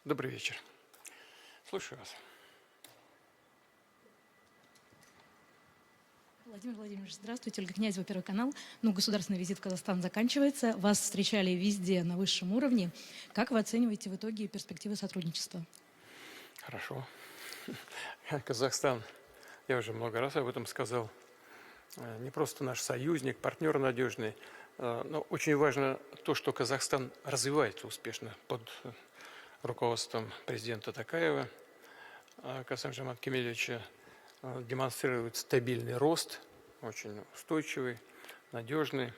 Добрый вечер. Слушаю вас. Владимир Владимирович, здравствуйте. Ольга Князева, Первый канал. Государственный визит в Казахстан заканчивается. Вас встречали везде на высшем уровне. Как вы оцениваете в итоге перспективы сотрудничества? Хорошо. Казахстан, я уже много раз об этом сказал, не просто наш союзник, партнер надежный, но очень важно то, что Казахстан развивается успешно под руководством президента Токаева, Касым-Жомарта Кемелевича, демонстрирует стабильный рост, очень устойчивый, надежный,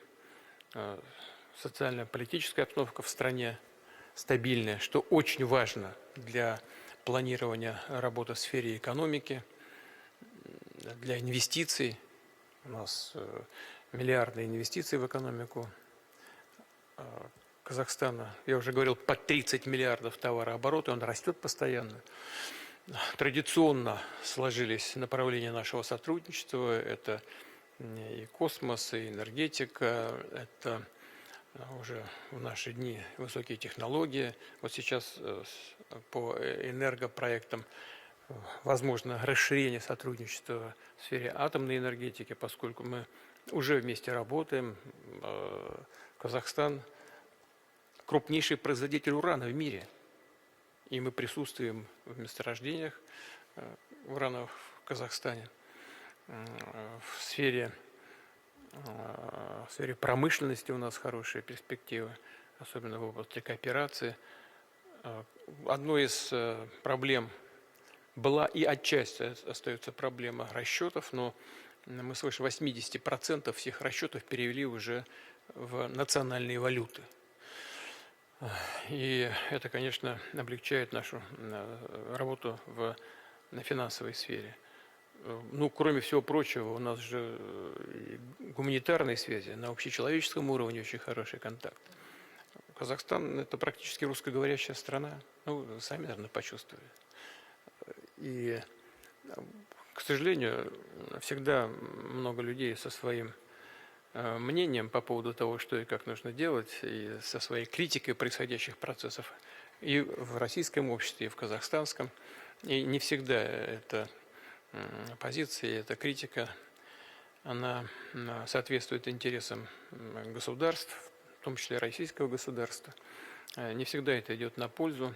социально-политическая обстановка в стране стабильная, что очень важно для планирования работы в сфере экономики, для инвестиций. У нас миллиардные инвестиции в экономику Казахстана. Я уже говорил, по 30 миллиардов товарооборота, он растет постоянно. Традиционно сложились направления нашего сотрудничества. Это и космос, и энергетика, это уже в наши дни высокие технологии. Вот сейчас по энергопроектам возможно расширение сотрудничества в сфере атомной энергетики, поскольку мы уже вместе работаем. Казахстан – крупнейший производитель урана в мире. И мы присутствуем в месторождениях урана в Казахстане. В сфере промышленности у нас хорошие перспективы, особенно в области кооперации. Одной из проблем была и отчасти остается проблема расчетов, но мы свыше 80% всех расчетов перевели уже в национальные валюты. И это, конечно, облегчает нашу работу на финансовой сфере. Кроме всего прочего, у нас же и гуманитарные связи, на общечеловеческом уровне очень хороший контакт. Казахстан – это практически русскоговорящая страна. Вы сами, наверное, почувствовали. И, к сожалению, всегда много людей со своим мнением по поводу того, что и как нужно делать, и со своей критикой происходящих процессов и в российском обществе, и в казахстанском. И не всегда эта позиция, эта критика, она соответствует интересам государств, в том числе российского государства. Не всегда это идет на пользу.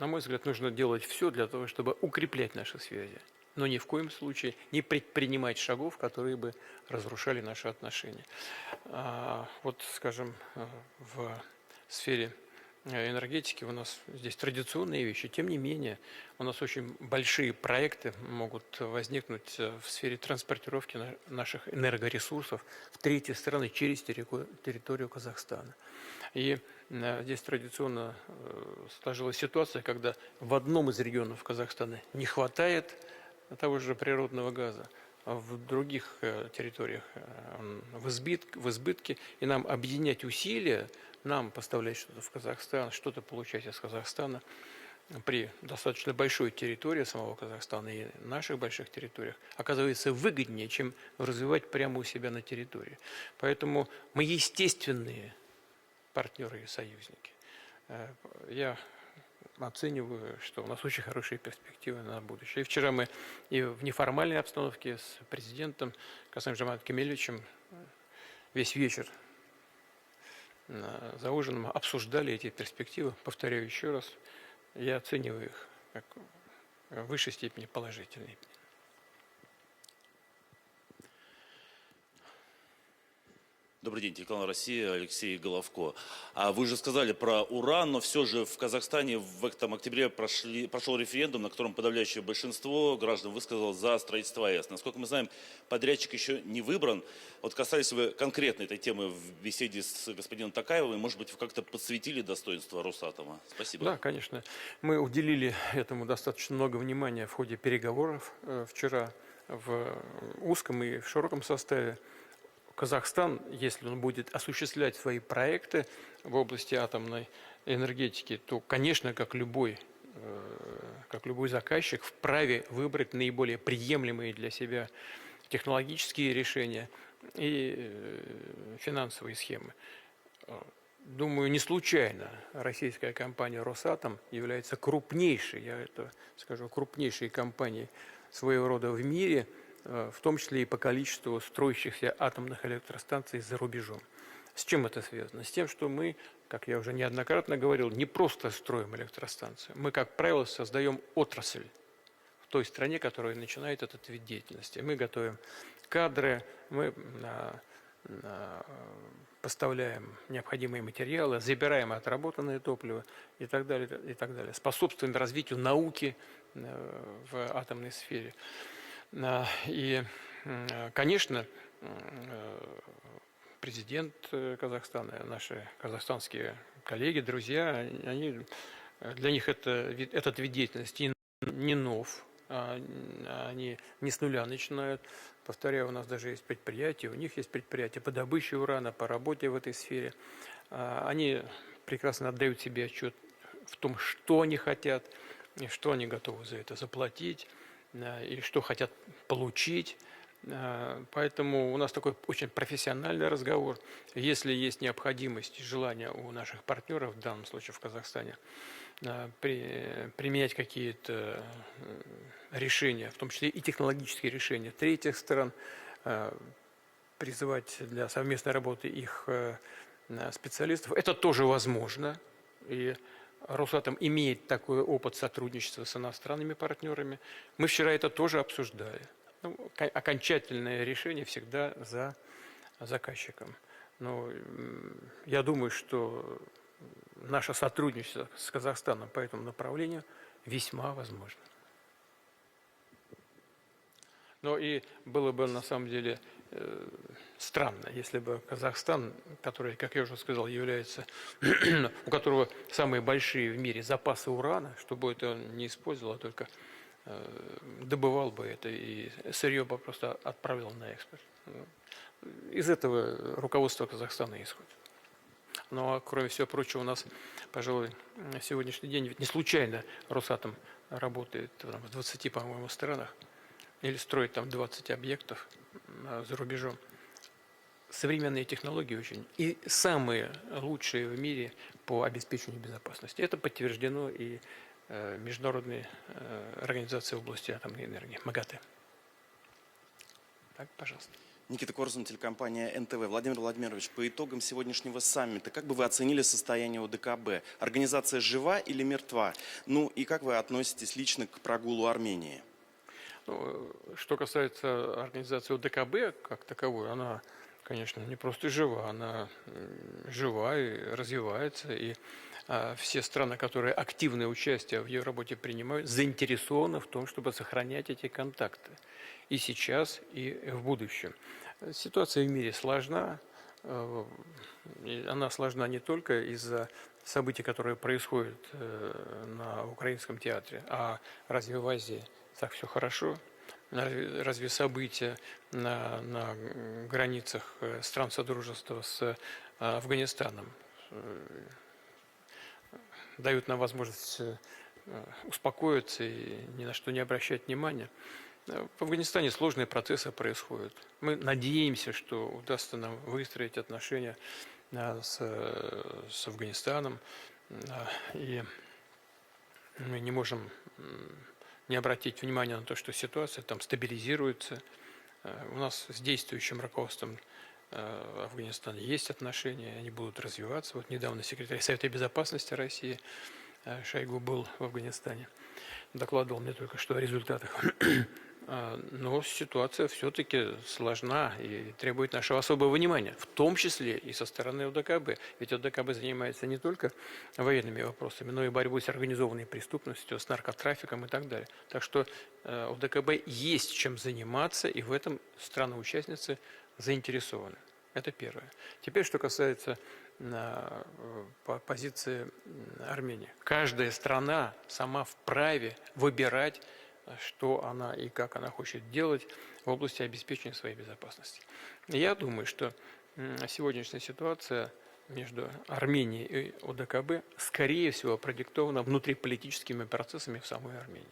На мой взгляд, нужно делать все для того, чтобы укреплять наши связи, но ни в коем случае не предпринимать шагов, которые бы разрушали наши отношения. Вот, скажем, в сфере энергетики у нас здесь традиционные вещи, тем не менее, у нас очень большие проекты могут возникнуть в сфере транспортировки наших энергоресурсов в третьи страны через территорию Казахстана. И здесь традиционно сложилась ситуация, когда в одном из регионов Казахстана не хватает того же природного газа, а в других территориях он в избытке, и нам объединять усилия, нам поставлять что-то в Казахстан, что-то получать из Казахстана при достаточно большой территории самого Казахстана и наших больших территориях оказывается выгоднее, чем развивать прямо у себя на территории. Поэтому мы естественные партнеры и союзники. Я оцениваю, что у нас очень хорошие перспективы на будущее. И вчера мы и в неформальной обстановке с президентом Касым-Жомартом Кемелевичем весь вечер за ужином обсуждали эти перспективы. Повторяю еще раз, я оцениваю их как в высшей степени положительные. Добрый день, телеканал «Россия», Алексей Головко. Вы же сказали про уран, но все же в Казахстане в этом октябре прошел референдум, на котором подавляющее большинство граждан высказало за строительство АЭС. Насколько мы знаем, подрядчик еще не выбран. Вот касались вы конкретно этой темы в беседе с господином Токаевым, может быть, вы как-то подсветили достоинства Росатома? Спасибо. Да, конечно. Мы уделили этому достаточно много внимания в ходе переговоров вчера в узком и в широком составе. Казахстан, если он будет осуществлять свои проекты в области атомной энергетики, то, конечно, как любой заказчик, вправе выбрать наиболее приемлемые для себя технологические решения и финансовые схемы. Думаю, не случайно российская компания «Росатом» является крупнейшей, я это скажу, крупнейшей компанией своего рода в мире, в том числе и по количеству строящихся атомных электростанций за рубежом. С чем это связано? С тем, что мы, как я уже неоднократно говорил, не просто строим электростанцию. Мы, как правило, создаем отрасль в той стране, которая начинает этот вид деятельности. Мы готовим кадры, мы поставляем необходимые материалы, забираем отработанное топливо и так далее, и так далее. Способствуем развитию науки в атомной сфере. И, конечно, президент Казахстана, наши казахстанские коллеги, друзья, для них этот вид деятельности не нов, они не с нуля начинают. Повторяю, у нас даже есть предприятия, у них есть предприятия по добыче урана, по работе в этой сфере. Они прекрасно отдают себе отчет в том, что они хотят, и что они готовы за это заплатить, и что хотят получить. Поэтому у нас такой очень профессиональный разговор. Если есть необходимость и желание у наших партнеров, в данном случае в Казахстане, применять какие-то решения, в том числе и технологические решения третьих стран, призывать для совместной работы их специалистов, это тоже возможно. И Росатом имеет такой опыт сотрудничества с иностранными партнерами. Мы вчера это тоже обсуждали. Окончательное решение всегда за заказчиком. Но я думаю, что наше сотрудничество с Казахстаном по этому направлению весьма возможно. Но и было бы на самом деле странно, если бы Казахстан, который, как я уже сказал, является, у которого самые большие в мире запасы урана, чтобы это он не использовал, а только добывал бы это и сырье бы просто отправил на экспорт. Из этого руководство Казахстана исходит. Ну а кроме всего прочего, у нас, пожалуй, на сегодняшний день, ведь не случайно Росатом работает в 20, по-моему, странах, или строит там 20 объектов за рубежом. Современные технологии очень и самые лучшие в мире по обеспечению безопасности. Это подтверждено и Международной организацией в области атомной энергии, МАГАТЭ. Так, пожалуйста. Никита Корзун, телекомпания НТВ. Владимир Владимирович, по итогам сегодняшнего саммита, как бы вы оценили состояние ОДКБ? Организация жива или мертва? Ну и как вы относитесь лично к прогулу Армении? Ну, что касается организации ОДКБ как таковой, она, конечно, не просто жива, она жива и развивается. И все страны, которые активное участие в ее работе принимают, заинтересованы в том, чтобы сохранять эти контакты и сейчас, и в будущем. Ситуация в мире сложна. Она сложна не только из-за событий, которые происходят на украинском театре, а разве в Азии так все хорошо? Разве события на границах стран Содружества с Афганистаном дают нам возможность успокоиться и ни на что не обращать внимания? В Афганистане сложные процессы происходят. Мы надеемся, что удастся нам выстроить отношения с Афганистаном, и мы не можем не обратить внимания на то, что ситуация там стабилизируется. У нас с действующим руководством Афганистана есть отношения, они будут развиваться. Вот недавно секретарь Совета Безопасности России Шойгу был в Афганистане, докладывал мне только что о результатах. Но ситуация все-таки сложна и требует нашего особого внимания, в том числе и со стороны ОДКБ. Ведь ОДКБ занимается не только военными вопросами, но и борьбой с организованной преступностью, с наркотрафиком и так далее. Так что ОДКБ есть чем заниматься, и в этом страны-участницы заинтересованы. Это первое. Теперь, что касается позиции Армении. Каждая страна сама вправе выбирать, что она и как она хочет делать в области обеспечения своей безопасности. Я думаю, что сегодняшняя ситуация между Арменией и ОДКБ, скорее всего, продиктована внутриполитическими процессами в самой Армении.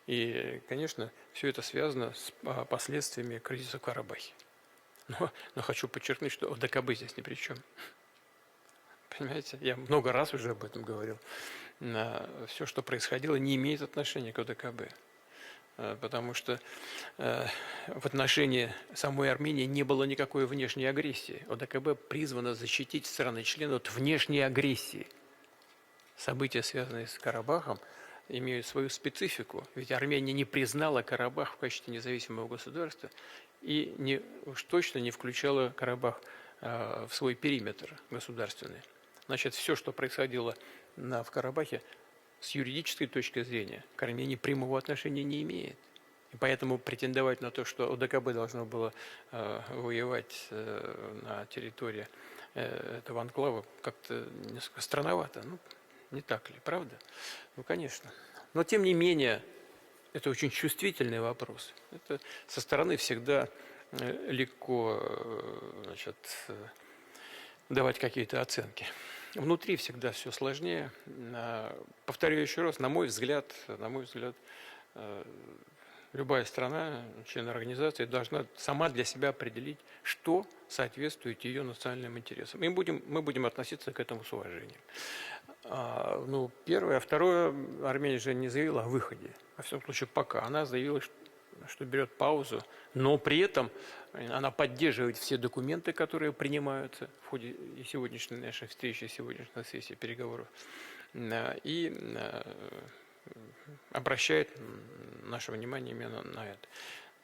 И, конечно, все это связано с последствиями кризиса в Карабахе. Но хочу подчеркнуть, что ОДКБ здесь ни при чем. Понимаете, я много раз уже об этом говорил. Все, что происходило, не имеет отношения к ОДКБ. Потому что в отношении самой Армении не было никакой внешней агрессии. ОДКБ призвано защитить страны-члены от внешней агрессии. События, связанные с Карабахом, имеют свою специфику. Ведь Армения не признала Карабах в качестве независимого государства и уж точно не включала Карабах в свой периметр государственный. Значит, все, что происходило в Карабахе, с юридической точки зрения к Армении прямого отношения не имеет. И поэтому претендовать на то, что ОДКБ должно было воевать на территории этого анклава, как-то несколько странновато. Ну, не так ли, правда? Ну, конечно. Но, тем не менее, это очень чувствительный вопрос. Это со стороны всегда легко, значит, давать какие-то оценки. Внутри всегда все сложнее. Повторю еще раз, на мой взгляд, любая страна, член организации, должна сама для себя определить, что соответствует ее национальным интересам. И мы будем относиться к этому с уважением. Ну, первое. А второе, Армения же не заявила о выходе. Во всяком случае, пока. Она заявила, что берет паузу, но при этом она поддерживает все документы, которые принимаются в ходе и сегодняшней нашей встречи, сегодняшней сессии переговоров, и обращает наше внимание именно на это.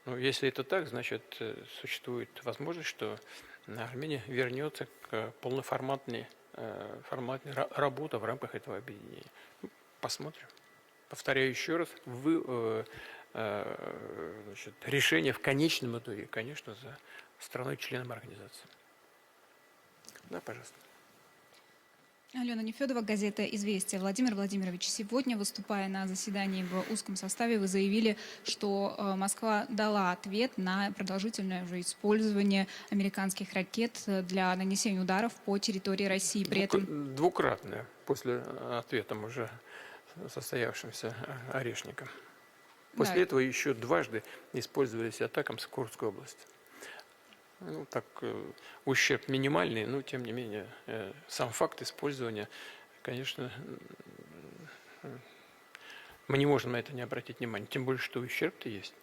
Но если это так, значит, существует возможность, что Армения вернется к полноформатной работе в рамках этого объединения. Посмотрим. Повторяю еще раз, значит, решение в конечном итоге, конечно, за страной-членом организации. Да, пожалуйста. Алена Нефедова, газета «Известия». Владимир Владимирович, сегодня, выступая на заседании в узком составе, вы заявили, что Москва дала ответ на продолжительное уже использование американских ракет для нанесения ударов по территории России. При этом Двукратное, после ответа уже состоявшимся Орешником. После этого еще дважды использовались атакам с Курской области. Ну, так, ущерб минимальный, но, тем не менее, сам факт использования, конечно, мы не можем на это не обратить внимания, тем более, что ущерб-то есть.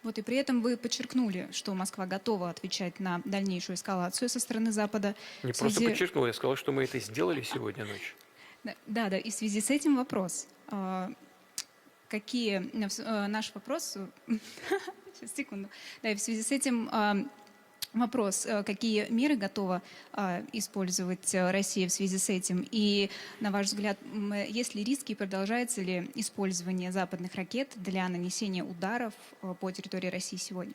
Вот и при этом вы подчеркнули, что Москва готова отвечать на дальнейшую эскалацию со стороны Запада. Не просто подчеркнул, я сказал, что мы это сделали сегодня ночью. Да, и в связи с этим вопрос. Наш вопрос... Сейчас, секунду. Да, и в связи с этим... Вопрос, какие меры готова использовать Россия в связи с этим? И, на ваш взгляд, есть ли риски и продолжается ли использование западных ракет для нанесения ударов по территории России сегодня?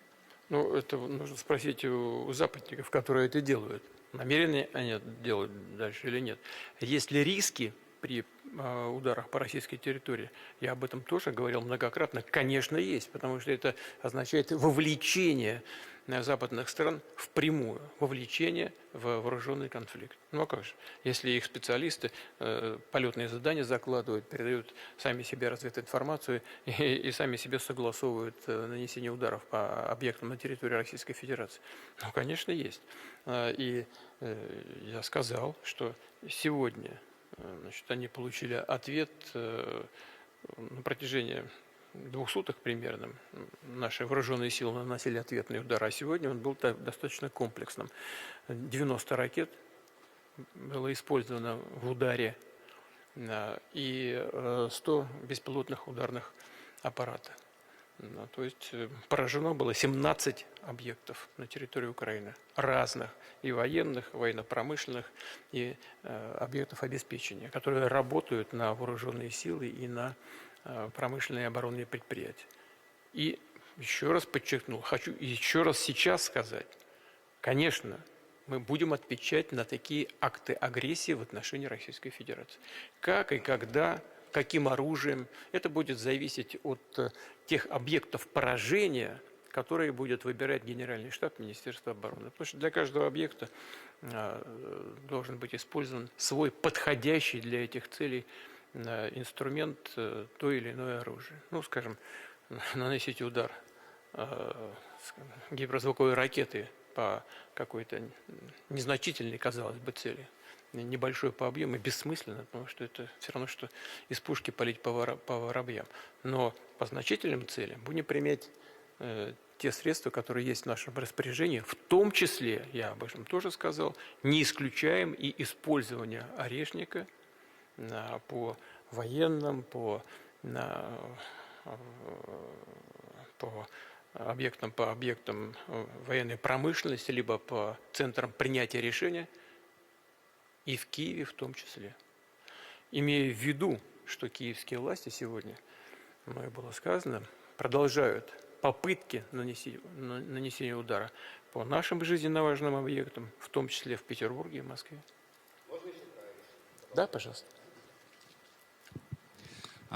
Ну, это нужно спросить у западников, которые это делают. Намерены они это делать дальше или нет? Есть ли риски при ударах по российской территории? Я об этом тоже говорил многократно. Конечно, есть, потому что это означает вовлечение западных стран впрямую, вовлечение в вооруженный конфликт. Ну а как же? Если их специалисты полетные задания закладывают, передают сами себе развединформацию и сами себе согласовывают нанесение ударов по объектам на территории Российской Федерации. Ну, конечно, есть. И я сказал, что сегодня, значит, они получили ответ на протяжении 2 суток примерно. Наши вооруженные силы наносили ответный удар, а сегодня он был достаточно комплексным. 90 ракет было использовано в ударе и 100 беспилотных ударных аппаратов. То есть поражено было 17 объектов на территории Украины, разных, и военных, военно-промышленных, и объектов обеспечения, которые работают на вооруженные силы и на промышленные и оборонные предприятия. И еще раз подчеркнул, хочу еще раз сейчас сказать, конечно, мы будем отвечать на такие акты агрессии в отношении Российской Федерации. Как и когда, каким оружием, это будет зависеть от тех объектов поражения, которые будет выбирать Генеральный штаб Министерства обороны. Потому что для каждого объекта должен быть использован свой подходящий для этих целей инструмент, то или иное оружие. Ну, скажем, наносить удар гиперзвуковой ракеты по какой-то незначительной, казалось бы, цели. небольшой по объему, бессмысленно, потому что это все равно, что из пушки палить по воробьям. Но по значительным целям будем применять те средства, которые есть в нашем распоряжении, в том числе, я об этом тоже сказал, не исключаем и использование орешника по военным, по объектам военной промышленности, либо по центрам принятия решения, и в Киеве в том числе. Имея в виду, что киевские власти сегодня, мною было сказано, продолжают попытки нанесения удара по нашим жизненно важным объектам, в том числе в Петербурге и Москве. Да, пожалуйста.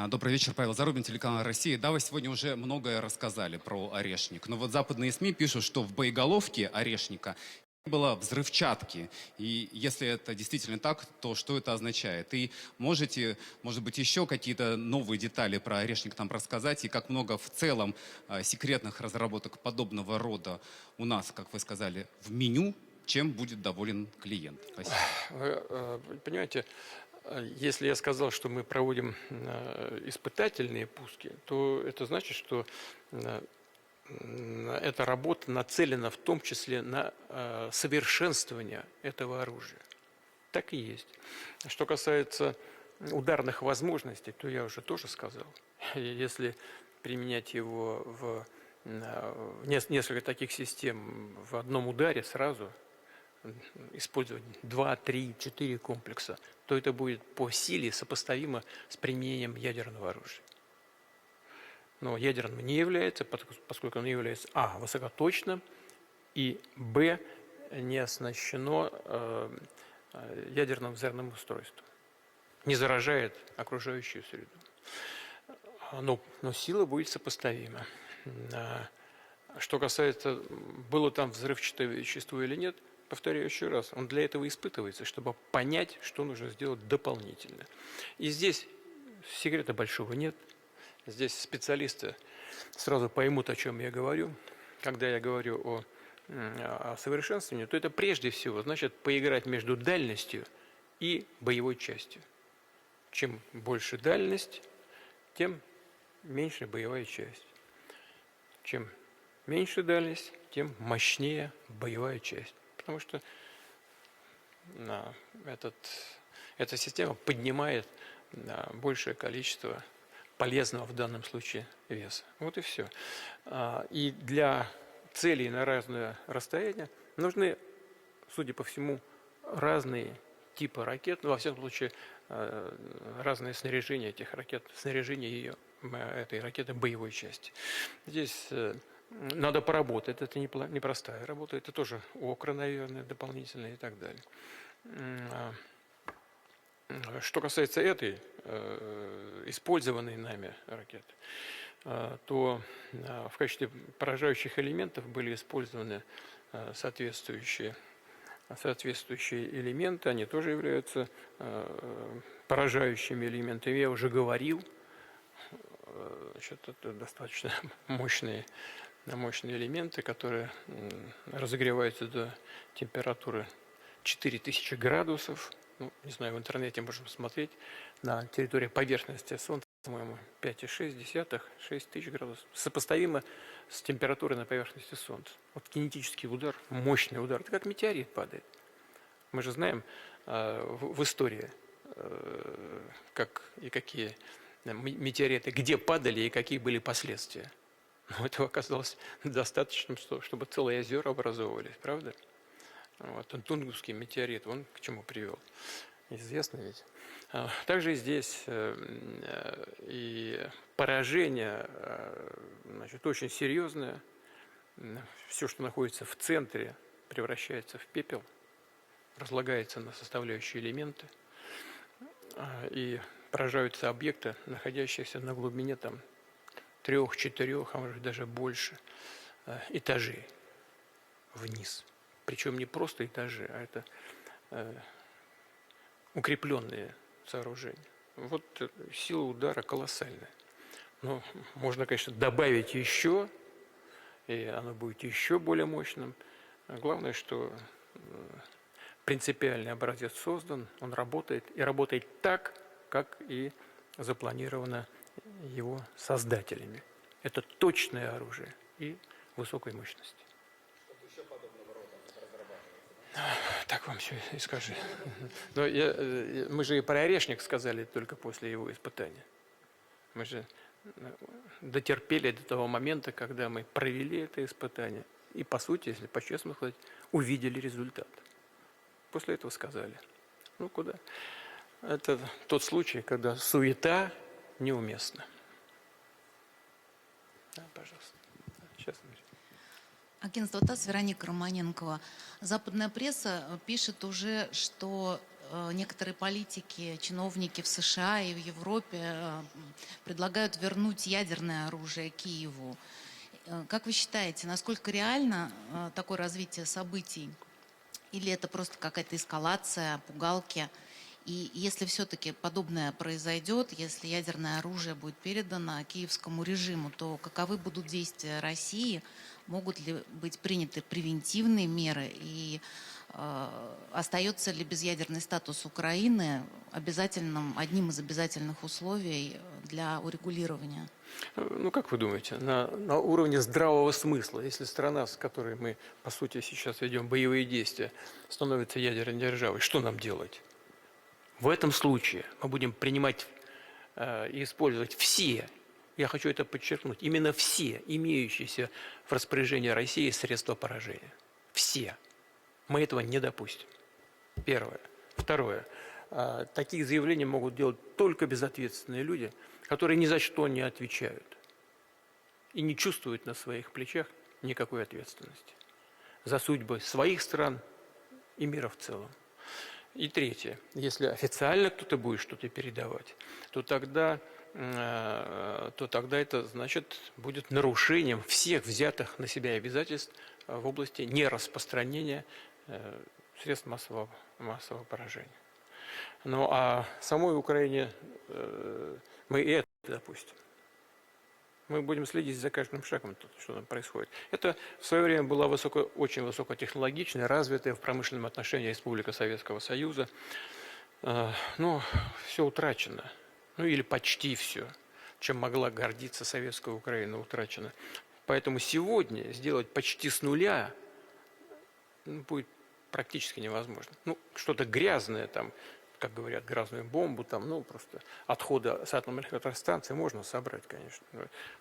Добрый вечер, Павел Зарубин, телеканал «Россия». Да, вы сегодня уже многое рассказали про орешник. Но вот западные СМИ пишут, что в боеголовке орешника не было взрывчатки. И если это действительно так, то что это означает? И можете, может быть, еще какие-то новые детали про орешник нам рассказать? И как много в целом секретных разработок подобного рода у нас, как вы сказали, в меню, чем будет доволен клиент? Спасибо. Вы понимаете, если я сказал, что мы проводим испытательные пуски, то это значит, что эта работа нацелена в том числе на совершенствование этого оружия. Так и есть. Что касается ударных возможностей, то я уже тоже сказал. Если применять его в несколько таких систем в одном ударе сразу, использовать 2, 3, 4 комплекса, то это будет по силе сопоставимо с применением ядерного оружия. Но ядерным не является, поскольку оно является высокоточным, и не оснащено ядерным взрывным устройством, не заражает окружающую среду. Но сила будет сопоставима. Что касается, было там взрывчатое вещество или нет, повторяю еще раз, он для этого испытывается, чтобы понять, что нужно сделать дополнительно. И здесь секрета большого нет. Здесь специалисты сразу поймут, о чем я говорю. Когда я говорю о совершенствовании, то это прежде всего значит поиграть между дальностью и боевой частью. Чем больше дальность, тем меньше боевая часть. Чем меньше дальность, тем мощнее боевая часть. Потому что эта система поднимает большее количество полезного в данном случае веса. Вот и все. И для целей на разное расстояние нужны, судя по всему, разные типы ракет, во всяком случае, разное снаряжение этих ракет, снаряжение этой ракеты боевой части. Здесь надо поработать, это непростая работа, это тоже окра, наверное, дополнительные и так далее. Что касается этой использованной нами ракеты, то в качестве поражающих элементов были использованы соответствующие элементы, они тоже являются поражающими элементами. Я уже говорил, это достаточно мощные элементы, которые разогреваются до температуры 4000 градусов. Не знаю, в интернете можем смотреть. На территории поверхности Солнца, по-моему, 5,6, 6 тысяч градусов. Сопоставимо с температурой на поверхности Солнца. Вот кинетический удар, мощный удар, это как метеорит падает. Мы же знаем в истории, как и какие метеориты, где падали и какие были последствия. Но этого оказалось достаточно, чтобы целые озера образовывались, правда? Вот, Тунгусский метеорит, он к чему привел? Известно ведь. Также здесь и поражение, очень серьезное. Все, что находится в центре, превращается в пепел, разлагается на составляющие элементы. И поражаются объекты, находящиеся на глубине 3-4, а может даже больше этажей вниз. Причем не просто этажи, а это укрепленные сооружения. Вот сила удара колоссальная. Но можно, конечно, добавить еще, и оно будет еще более мощным. Главное, что принципиальный образец создан, он работает и работает так, как и запланировано его создателями. Это точное оружие и высокой мощности. Так вам все и скажи. Но мы же и про орешник сказали только после его испытания. Мы же дотерпели до того момента, когда мы провели это испытание и, по сути, если по-честному сказать, увидели результат. После этого сказали. Ну, куда? Это тот случай, когда суета неуместна. Да, пожалуйста. Сейчас. Агентство ТАСС, Вероника Романенкова. Западная пресса пишет уже, что некоторые политики, чиновники в США и в Европе предлагают вернуть ядерное оружие Киеву. Как вы считаете, насколько реально такое развитие событий? Или это просто какая-то эскалация, пугалки? И если все-таки подобное произойдет, если ядерное оружие будет передано киевскому режиму, то каковы будут действия России? Могут ли быть приняты превентивные меры? И остается ли безъядерный статус Украины одним из обязательных условий для урегулирования? Ну, как вы думаете, на уровне здравого смысла, если страна, с которой мы, по сути, сейчас ведем боевые действия, становится ядерной державой, что нам делать? В этом случае мы будем принимать и использовать все, я хочу это подчеркнуть, именно все имеющиеся в распоряжении России средства поражения. Все. Мы этого не допустим. Первое. Второе. Такие заявления могут делать только безответственные люди, которые ни за что не отвечают и не чувствуют на своих плечах никакой ответственности за судьбы своих стран и мира в целом. И третье. Если официально кто-то будет что-то передавать, то тогда это, значит, будет нарушением всех взятых на себя обязательств в области нераспространения средств массового поражения. Ну а самой Украине мы и это допустим. Мы будем следить за каждым шагом, что там происходит. Это в свое время была очень высокотехнологичная, развитая в промышленном отношении Республика Советского Союза. Но все утрачено. Ну или почти все, чем могла гордиться советская Украина, утрачено. Поэтому сегодня сделать почти с нуля будет практически невозможно. Ну, что-то грязное там, как говорят, грязную бомбу, там, ну, просто отходы с атомных электростанций можно собрать, конечно.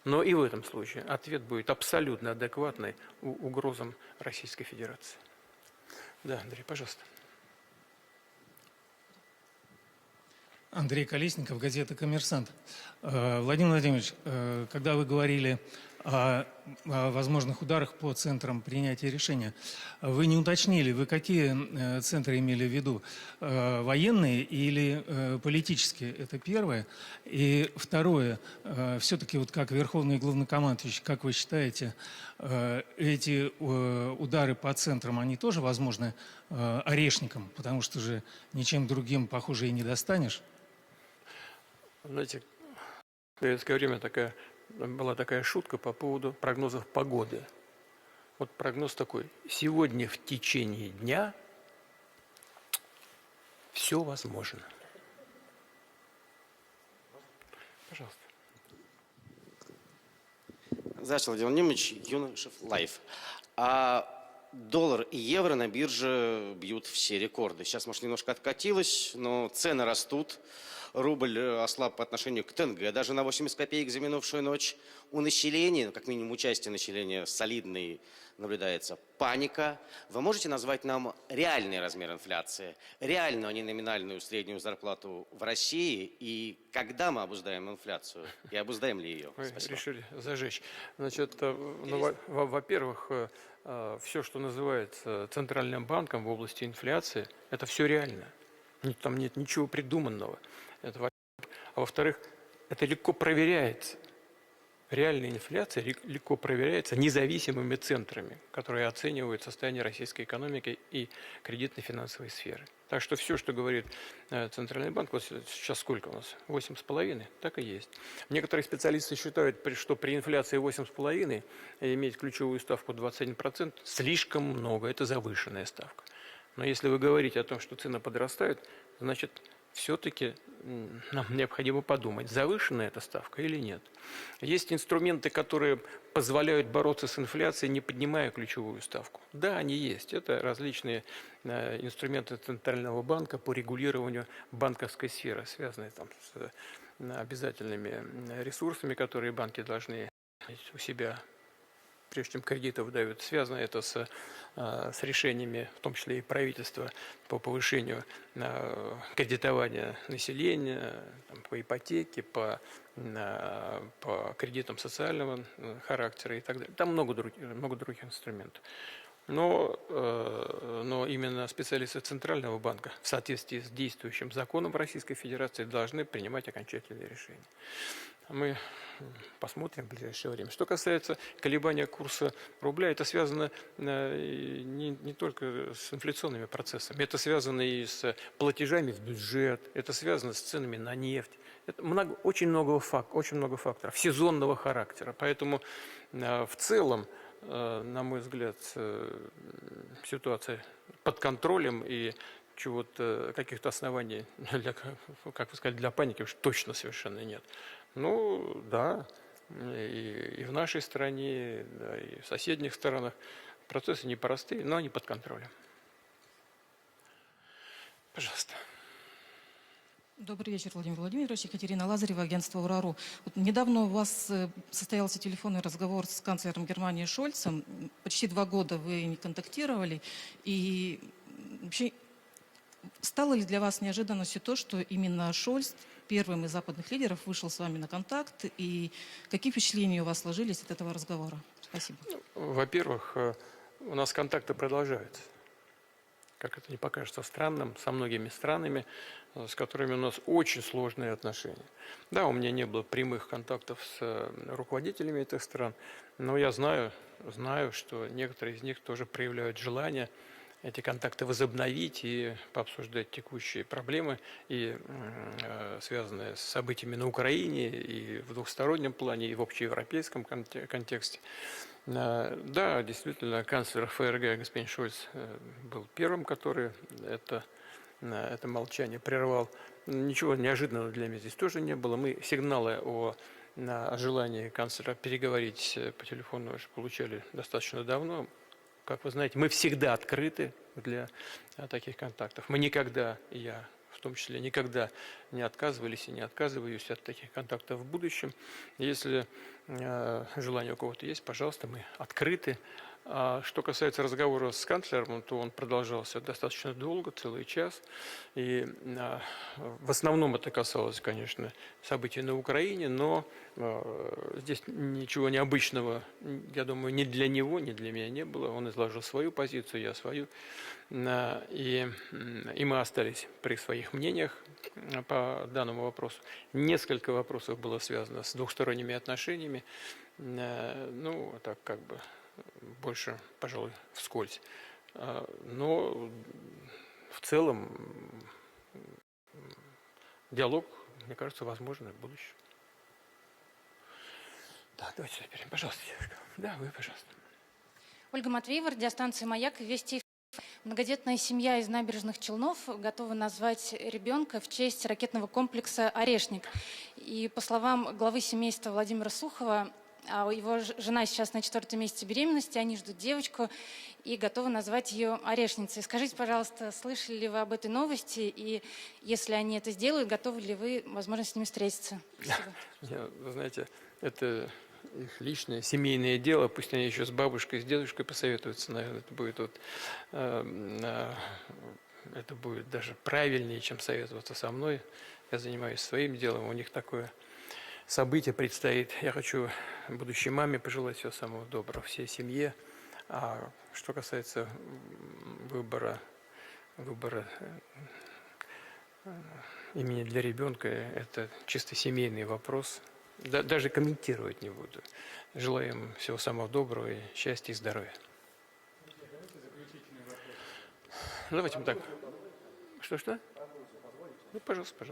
Но и в этом случае ответ будет абсолютно адекватный угрозам Российской Федерации. Да, Андрей, пожалуйста. Андрей Колесников, газета «Коммерсант». Владимир Владимирович, когда вы говорили о возможных ударах по центрам принятия решения, вы не уточнили, вы какие центры имели в виду? Военные или политические? Это первое. И второе, все-таки вот как Верховный главнокомандующий, как вы считаете, эти удары по центрам, они тоже возможны орешником? Потому что же ничем другим, похоже, и не достанешь. Знаете, в советское время была такая шутка по поводу прогнозов погоды. Вот прогноз такой. Сегодня в течение дня все возможно. Пожалуйста. Здравствуйте, Владимир Владимирович, Юношев Лайф. Доллар и евро на бирже бьют все рекорды. Сейчас, может, немножко откатилось, но цены растут. Рубль ослаб по отношению к тенге. Даже на 80 копеек за минувшую ночь у населения, как минимум участие населения солидный, наблюдается паника. Вы можете назвать нам реальный размер инфляции, реальную, а не номинальную среднюю зарплату в России? И когда мы обуздаем инфляцию? И обуздаем ли ее? Вы Спасибо. решили зажечь. Значит, во-первых, все, что называется Центральным банком в области инфляции, это все реально. Там нет ничего придуманного. А во-вторых, это легко проверяется. Реальная инфляция легко проверяется независимыми центрами, которые оценивают состояние российской экономики и кредитно-финансовой сферы. Так что все, что говорит Центральный банк, вот сейчас сколько у нас? 8,5? Так и есть. Некоторые специалисты считают, что при инфляции 8,5 иметь ключевую ставку 21% слишком много, это завышенная ставка. Но если вы говорите о том, что цены подрастают, значит, все-таки нам необходимо подумать, завышена эта ставка или нет. Есть инструменты, которые позволяют бороться с инфляцией, не поднимая ключевую ставку. Да, они есть. Это различные инструменты Центрального банка по регулированию банковской сферы, связанные там, с обязательными ресурсами, которые банки должны у себя, прежде чем кредиты выдают. Связано это с решениями, в том числе и правительства, по повышению кредитования населения, там, по ипотеке, по кредитам социального характера и так далее. Там много других инструментов. Но именно специалисты Центрального банка в соответствии с действующим законом Российской Федерации должны принимать окончательные решения. Мы посмотрим в ближайшее время. Что касается колебания курса рубля, это связано не только с инфляционными процессами, это связано и с платежами в бюджет, это связано с ценами на нефть. Это очень много факторов сезонного характера. Поэтому в целом, на мой взгляд, ситуация под контролем и чего-то, каких-то оснований для, как вы сказали, для паники уж точно совершенно нет. Ну, да, и в нашей стране, да, и в соседних странах процессы непростые, но они под контролем. Пожалуйста. Добрый вечер, Владимир Владимирович. Екатерина Лазарева, агентство «Урару». Вот недавно у вас состоялся телефонный разговор с канцлером Германии Шольцем. Почти 2 года вы не контактировали. И вообще, стало ли для вас неожиданностью то, что именно Шольц, первым из западных лидеров, вышел с вами на контакт? И какие впечатления у вас сложились от этого разговора? Спасибо. Во-первых, у нас контакты продолжаются. Как это не покажется странным, со многими странами, с которыми у нас очень сложные отношения. Да, у меня не было прямых контактов с руководителями этих стран, но я знаю, что некоторые из них тоже проявляют желание эти контакты возобновить и пообсуждать текущие проблемы, и связанные с событиями на Украине, и в двухстороннем плане, и в общеевропейском контексте. Да, действительно, канцлер ФРГ господин Шольц был первым, который это молчание прервал. Ничего неожиданного для меня здесь тоже не было. Мы сигналы о желании канцлера переговорить по телефону уже получали достаточно давно. Как вы знаете, мы всегда открыты для таких контактов. Мы никогда, и я в том числе, никогда не отказывались и не отказываюсь от таких контактов в будущем. Если желание у кого-то есть, пожалуйста, мы открыты. А что касается разговора с канцлером, то он продолжался достаточно долго, целый час. И в основном это касалось, конечно, событий на Украине, но здесь ничего необычного, я думаю, ни для него, ни для меня не было. Он изложил свою позицию, я свою. И мы остались при своих мнениях по данному вопросу. Несколько вопросов было связано с двухсторонними отношениями. Ну, так как бы больше, пожалуй, вскользь. Но в целом диалог, мне кажется, возможен в будущем. Да, давайте теперь, пожалуйста, девушка. Да, вы, пожалуйста. Ольга Матвеева, радиостанция «Маяк», Вести. Многодетная семья из Набережных Челнов готова назвать ребенка в честь ракетного комплекса «Орешник». И по словам главы семейства Владимира Сухова, его жена сейчас на 4-м месяце беременности, они ждут девочку и готовы назвать ее Орешницей. Скажите, пожалуйста, слышали ли вы об этой новости? И если они это сделают, готовы ли вы, возможно, с ними встретиться? Вы знаете, это их личное, семейное дело. Пусть они еще с бабушкой, с дедушкой посоветуются. Наверное, это будет даже правильнее, чем советоваться со мной. Я занимаюсь своим делом, у них такое событие предстоит. Я хочу будущей маме пожелать всего самого доброго, всей семье. А что касается выбора имени для ребенка, это чисто семейный вопрос. Даже комментировать не буду. Желаю им всего самого доброго, и счастья и здоровья. Давайте мы так. Что? Ну, пожалуйста.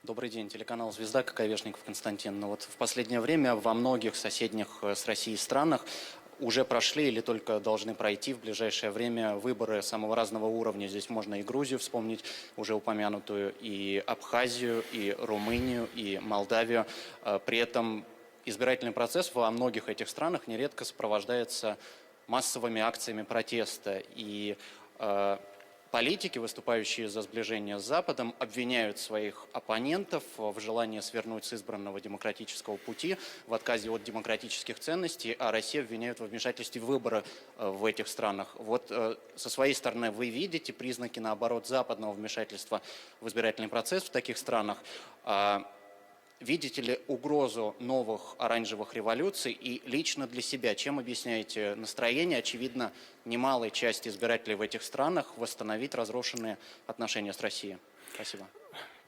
Добрый день, телеканал «Звезда», Каковешников Константин. Ну вот в последнее время во многих соседних с Россией странах уже прошли или только должны пройти в ближайшее время выборы самого разного уровня. Здесь можно и Грузию вспомнить, уже упомянутую, и Абхазию, и Румынию, и Молдавию. При этом избирательный процесс во многих этих странах нередко сопровождается массовыми акциями протеста. И политики, выступающие за сближение с Западом, обвиняют своих оппонентов в желании свернуть с избранного демократического пути, в отказе от демократических ценностей, а Россию обвиняют во вмешательстве в выборы в этих странах. Вот со своей стороны вы видите признаки, наоборот, западного вмешательства в избирательный процесс в таких странах? Видите ли угрозу новых оранжевых революций и лично для себя, чем объясняете настроение, очевидно, немалой части избирателей в этих странах восстановить разрушенные отношения с Россией? Спасибо.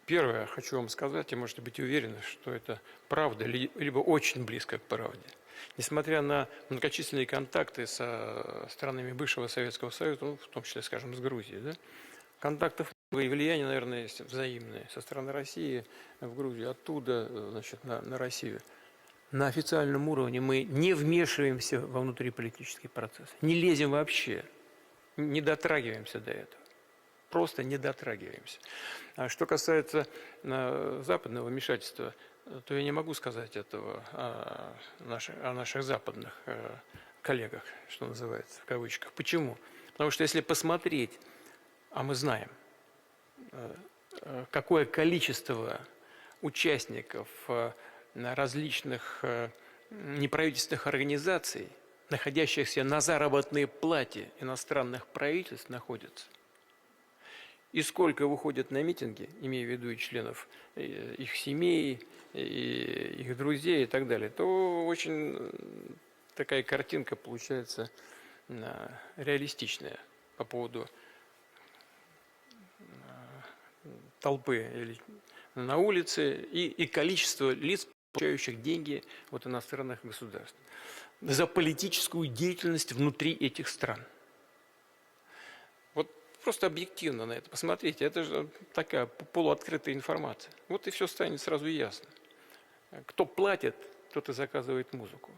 Первое, хочу вам сказать, и можете быть уверены, что это правда, либо очень близко к правде. Несмотря на многочисленные контакты со странами бывшего Советского Союза, ну, в том числе, скажем, с Грузией, да, контактов и влияние, наверное, есть взаимное со стороны России в Грузию, оттуда, значит, на Россию. На официальном уровне мы не вмешиваемся во внутриполитический процесс, не лезем вообще, не дотрагиваемся до этого. Просто не дотрагиваемся. А что касается западного вмешательства, то я не могу сказать этого о наших западных коллегах, что называется, в кавычках. Почему? Потому что если посмотреть, а мы знаем, какое количество участников различных неправительственных организаций, находящихся на заработной плате иностранных правительств, находится, и сколько выходят на митинги, имея в виду и членов их семей, и их друзей и так далее, то очень такая картинка получается реалистичная по поводу толпы или на улице и количество лиц, получающих деньги от иностранных государств за политическую деятельность внутри этих стран. Вот просто объективно на это посмотрите, это же такая полуоткрытая информация. Вот и все станет сразу ясно. Кто платит, тот и заказывает музыку,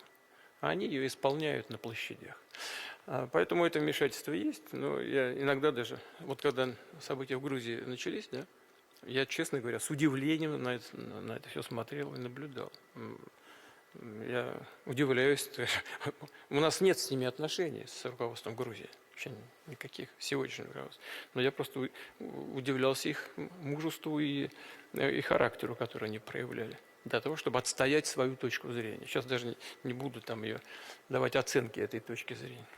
а они ее исполняют на площадях. Поэтому это вмешательство есть, но я иногда даже, вот когда события в Грузии начались, да, я, честно говоря, с удивлением на это все смотрел и наблюдал. Я удивляюсь, у нас нет с ними отношений, с руководством Грузии, вообще никаких, сегодняшнего руководства. Но я просто удивлялся их мужеству и характеру, который они проявляли, для того, чтобы отстоять свою точку зрения. Сейчас даже не буду там ее давать оценки этой точки зрения.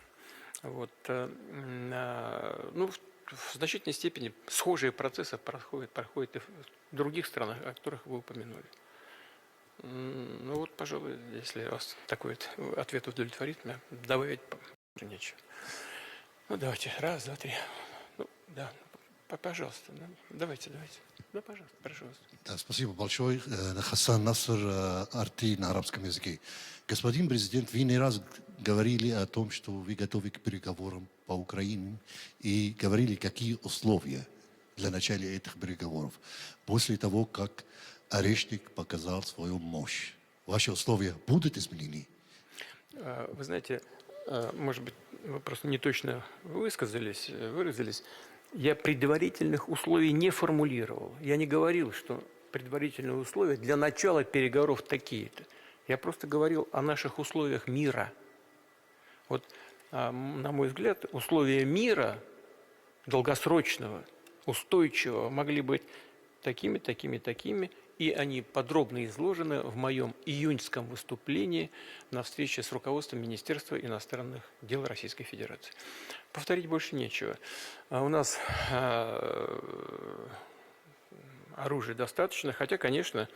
Вот. Ну, в значительной степени схожие процессы проходят и в других странах, о которых вы упомянули. Ну вот, пожалуй, если вас такой ответ удовлетворит, меня добавить нечего. Ну, давайте, раз, два, три. Ну, да, пожалуйста, давайте. Да, пожалуйста. Да, спасибо большое. Хасан Наср, Арти на арабском языке. Господин президент, вы не раз говорили о том, что вы готовы к переговорам по Украине и говорили, какие условия для начала этих переговоров. После того, как Орешник показал свою мощь, ваши условия будут изменены? Вы знаете, может быть, вы просто не точно выразились. Я предварительных условий не формулировал. Я не говорил, что предварительные условия для начала переговоров такие-то. Я просто говорил о наших условиях мира. Вот, на мой взгляд, условия мира долгосрочного, устойчивого могли быть такими, и они подробно изложены в моем июньском выступлении на встрече с руководством Министерства иностранных дел Российской Федерации. Повторить больше нечего. У нас оружия достаточно, хотя, конечно,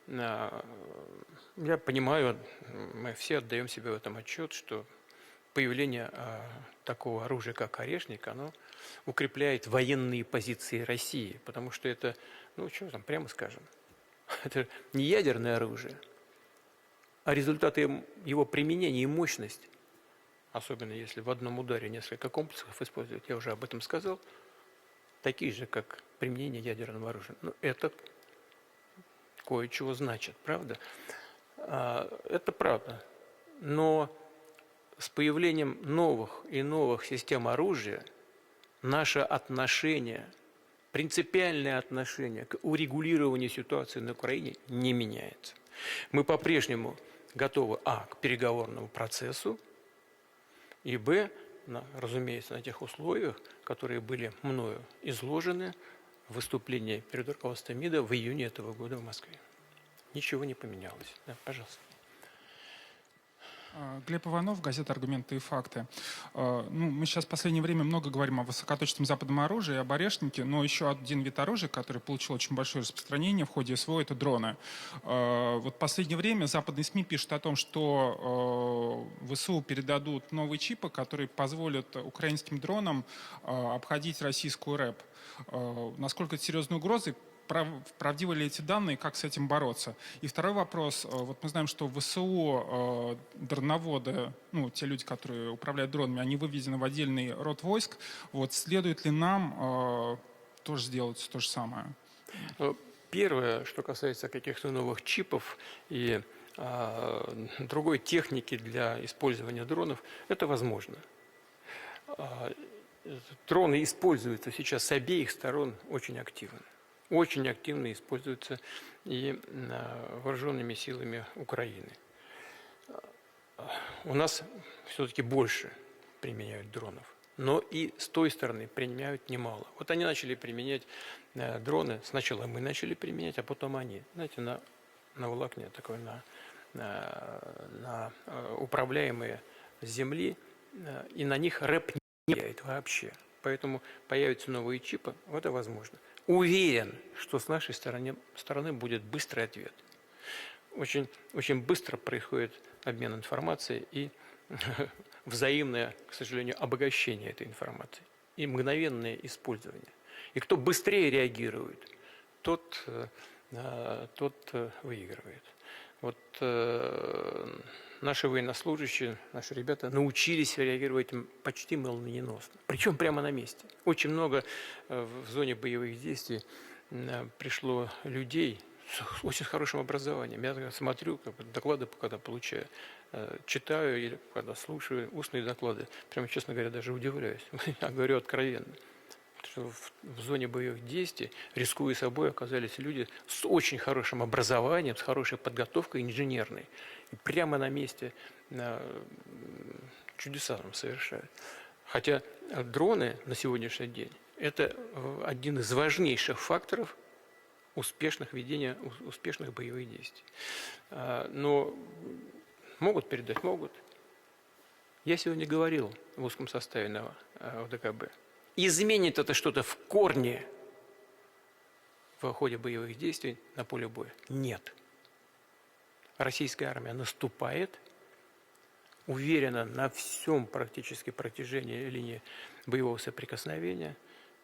я понимаю, мы все отдаем себе в этом отчет, что появление такого оружия, как «Орешник», оно укрепляет военные позиции России, потому что это, ну что там, прямо скажем, это не ядерное оружие, а результаты его применения и мощность, особенно если в одном ударе несколько комплексов использовать, я уже об этом сказал, такие же, как применение ядерного оружия. Но это кое-чего значит, правда? Это правда. Но с появлением новых и новых систем оружия наше отношение, принципиальное отношение к урегулированию ситуации на Украине не меняется. Мы по-прежнему готовы, к переговорному процессу, и, разумеется, на тех условиях, которые были мною изложены в выступлении перед руководством МИДа в июне этого года в Москве. Ничего не поменялось. Да, пожалуйста. Глеб Иванов, газета «Аргументы и факты». Мы сейчас в последнее время много говорим о высокоточном западном оружии, об орешнике, но еще один вид оружия, который получил очень большое распространение в ходе СВО, это дроны. Вот в последнее время западные СМИ пишут о том, что ВСУ передадут новые чипы, которые позволят украинским дронам обходить российскую РЭП. Насколько это серьезная угроза? Правдивы ли эти данные, как с этим бороться? И второй вопрос. Вот мы знаем, что в ВСУ дроноводы, те люди, которые управляют дронами, они выведены в отдельный род войск. Вот следует ли нам тоже сделать то же самое? Первое, что касается каких-то новых чипов и другой техники для использования дронов, это возможно. Дроны используются сейчас с обеих сторон очень активно. Очень активно используются и вооруженными силами Украины. У нас все-таки больше применяют дронов, но и с той стороны применяют немало. Вот они начали применять дроны, сначала мы начали применять, а потом они. Знаете, на волокне такой, на управляемые с земли, и на них рэп не влияет вообще. Поэтому появятся новые чипы, это возможно. Уверен, что с нашей стороны будет быстрый ответ. Очень, очень быстро происходит обмен информацией и взаимное, к сожалению, обогащение этой информации и мгновенное использование. И кто быстрее реагирует, тот выигрывает. Вот наши военнослужащие, наши ребята научились реагировать почти молниеносно. Причем прямо на месте. Очень много в зоне боевых действий пришло людей с очень хорошим образованием. Я смотрю, доклады, когда получаю, читаю или когда слушаю устные доклады. Прямо, честно говоря, даже удивляюсь. Я говорю откровенно. Что в зоне боевых действий, рискуя собой, оказались люди с очень хорошим образованием, с хорошей подготовкой инженерной. И прямо на месте чудеса нам совершают. Хотя дроны на сегодняшний день – это один из важнейших факторов успешных ведения успешных боевых действий. Но могут передать? Могут. Я сегодня говорил в узком составе на ОДКБ. Изменит это что-то в корне в ходе боевых действий на поле боя? Нет. Российская армия наступает, уверенно на всем практически протяжении линии боевого соприкосновения.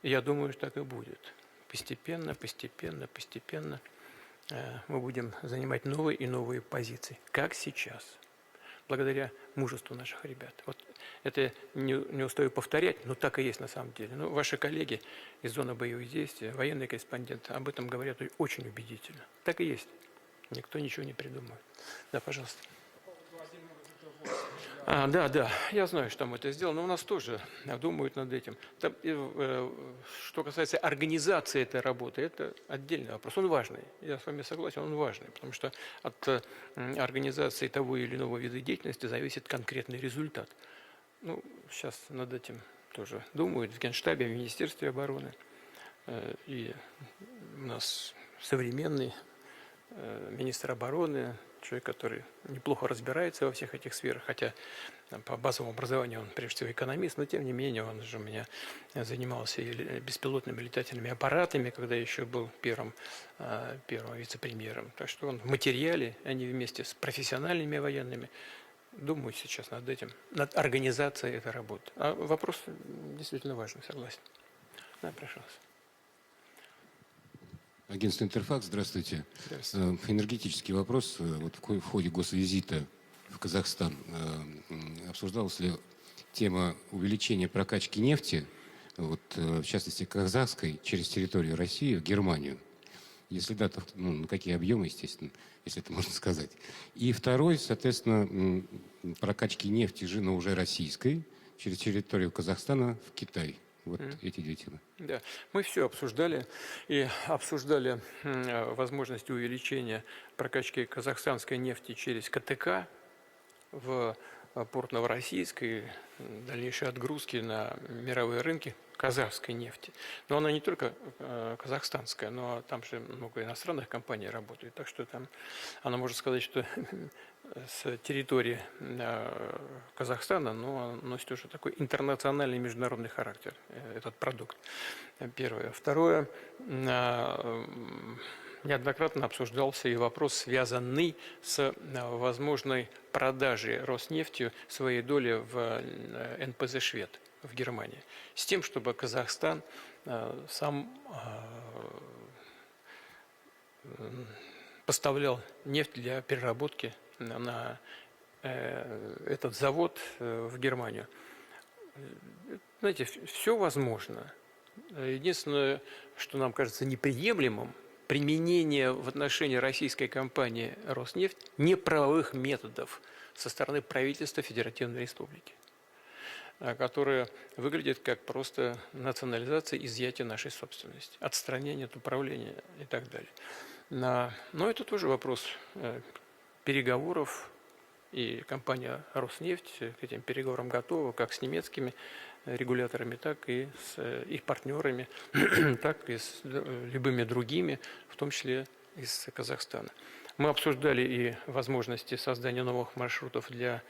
И я думаю, что так и будет. Постепенно мы будем занимать новые и новые позиции, как сейчас. Благодаря мужеству наших ребят. Вот это не устаю повторять, но так и есть на самом деле. Но ваши коллеги из зоны боевых действий, военные корреспонденты, об этом говорят очень убедительно. Так и есть. Никто ничего не придумает. Да, пожалуйста. Да, я знаю, что там это сделано, но у нас тоже думают над этим. Там, что касается организации этой работы, это отдельный вопрос. Он важный, я с вами согласен, он важный, потому что от организации того или иного вида деятельности зависит конкретный результат. Сейчас над этим тоже думают в Генштабе, в Министерстве обороны. И у нас современный министр обороны, человек, который неплохо разбирается во всех этих сферах, хотя по базовому образованию он прежде всего экономист, но тем не менее он же у меня занимался и беспилотными летательными аппаратами, когда еще был первым вице-премьером. Так что он в материале, они вместе с профессиональными военными думают сейчас над этим, над организацией этой работы. А вопрос действительно важный, согласен. Да, прошу вас. Агентство «Интерфакс», здравствуйте. Энергетический вопрос. Вот в ходе госвизита в Казахстан обсуждалась ли тема увеличения прокачки нефти, в частности казахской, через территорию России в Германию? Если да, то ну, на какие объемы, естественно, если это можно сказать. И второй, соответственно, прокачки нефти но уже российской через территорию Казахстана в Китай. Вот эти две темы. Да, мы все обсуждали и обсуждали возможности увеличения прокачки казахстанской нефти через КТК в порт Новороссийск и дальнейшей отгрузки на мировые рынки казахской нефти. Но она не только казахстанская, но там же много иностранных компаний работает. Так что там она может сказать, что с территории Казахстана, но носит уже такой интернациональный международный характер, этот продукт. Первое. Второе. Неоднократно обсуждался и вопрос, связанный с возможной продажей Роснефтью своей доли в НПЗ «Швед» в Германии, с тем, чтобы Казахстан сам поставлял нефть для переработки на этот завод в Германию. Знаете, все возможно. Единственное, что нам кажется неприемлемым, применение в отношении российской компании «Роснефть» неправовых методов со стороны правительства Федеративной Республики, которое выглядит как просто национализация, изъятие нашей собственности, отстранение от управления и так далее. Но это тоже вопрос переговоров, и компания «Роснефть» к этим переговорам готова, как с немецкими регуляторами, так и с их партнерами, так и с любыми другими, в том числе из Казахстана. Мы обсуждали и возможности создания новых маршрутов для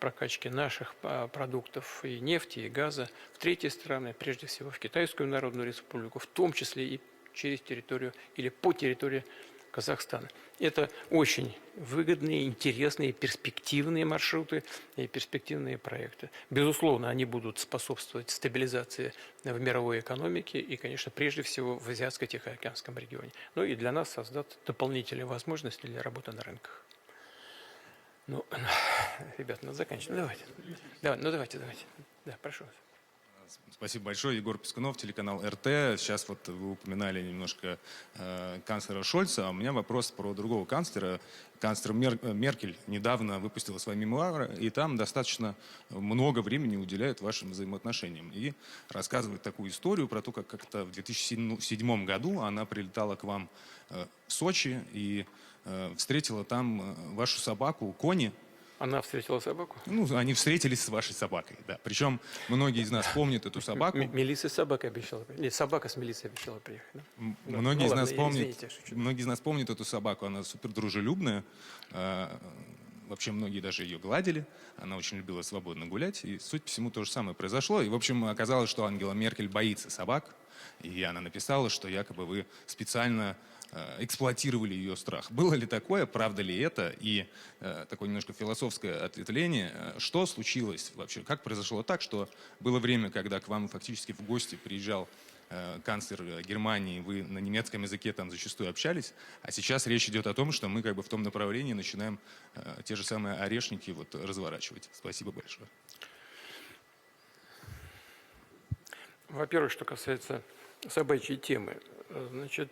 прокачки наших продуктов и нефти, и газа в третьи страны, прежде всего в Китайскую Народную Республику, в том числе и через территорию или по территории Казахстана. Это очень выгодные, интересные, перспективные маршруты и перспективные проекты. Безусловно, они будут способствовать стабилизации в мировой экономике и, конечно, прежде всего в Азиатско-Тихоокеанском регионе. Ну и для нас создать дополнительные возможности для работы на рынках. Ну, ребят, надо заканчивать. Давайте. Да, прошу вас. Спасибо большое. Егор Пискунов, телеканал РТ. Сейчас вот вы упоминали немножко канцлера Шольца, а у меня вопрос про другого канцлера. Канцлер Меркель недавно выпустила свои мемуары, и там достаточно много времени уделяет вашим взаимоотношениям. И рассказывает такую историю про то, как-то в 2007 году она прилетала к вам в Сочи и встретила там вашу собаку Кони. Она встретила собаку? Ну, они встретились с вашей собакой, да. Причем многие из нас помнят эту собаку. Милиция с собакой обещала приехать. Нет, собака с милицией обещала приехать. Да? Многие из нас помнят эту собаку, она супер дружелюбная. Вообще многие даже ее гладили. Она очень любила свободно гулять. И, суть по всему, то же самое произошло. И, в общем, оказалось, что Ангела Меркель боится собак. И она написала, что якобы вы специально эксплуатировали ее страх. Было ли такое, правда ли это? И такое немножко философское ответвление. Что случилось вообще? Как произошло так, что было время, когда к вам фактически в гости приезжал канцлер Германии, вы на немецком языке там зачастую общались, а сейчас речь идет о том, что мы как бы в том направлении начинаем те же самые орешники вот разворачивать. Спасибо большое. Во-первых, что касается собачьей темы, значит,